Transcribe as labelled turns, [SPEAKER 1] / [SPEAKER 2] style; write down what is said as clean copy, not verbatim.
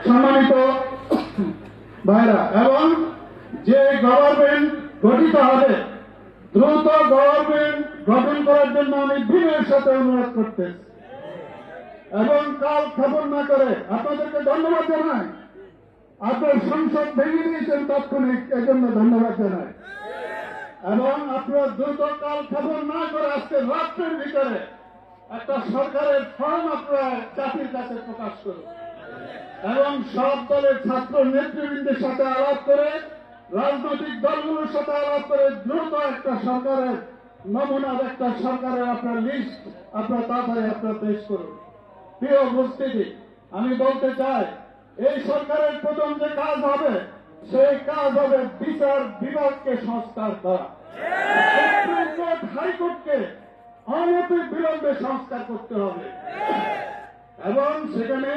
[SPEAKER 1] সম্মানিত ভাইরা, এবং যে গভর্নমেন্ট গঠিত হবে দ্রুত গভর্নমেন্ট গঠন করার জন্য আমি বিনয়ের সাথে অনুরোধ করতেছি এবং কাল খবর না করে আপনাদেরকে ধন্যবাদ জানাই। আপনার সংসদ ভেঙে দিয়েছেন তাৎক্ষণিক, এজন্য ধন্যবাদ জানাই। এবং আপনারা দ্রুত কাল খবর না করে আজকে রাত্রের ভিতরে একটা সরকারের ফর্ম আপনারা জাতির কাছে প্রকাশ করুন এবং সব দলের ছাত্র নেতৃবৃন্দের সাথে আলাপ করে, রাজনৈতিক দলগুলোর সাথে আলাপ করে দ্রুত একটা সরকারের নমুনার একটা সরকারের আপনার লিস্ট আপনার তাড়াতাড়ি আপনার পেশ করুন। প্রিয় উপস্থিতি, আমি বলতে চাই এই সরকারের প্রথম যে কাজ হবে সেই কাজ হবে বিচার বিভাগকে সংস্কার করা। সুপ্রিম কোর্ট হাইকোর্টকে অনতি বিলম্বে সংস্কার করতে হবে এবং সেখানে